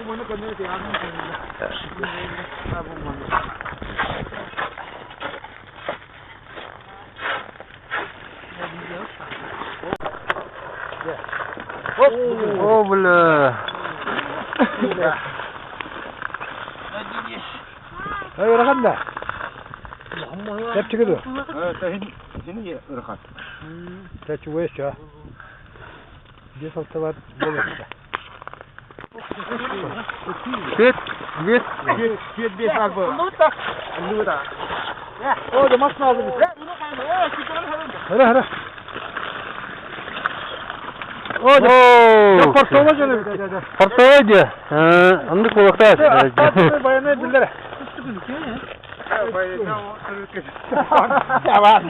Bunu kendine de yardım edin. Oh bula. Hayır rakan da. Hep çıkıyor. Seni rakan. Kaç uğraş ya. Bir hafta var böyle. Git. Bir kalbı. Lu da. O da mas lazım. Hara. Oh. Ya portola canım. Portola. Andık kulakta. Bayanı dillere. Ya bayılacağım. Ya var.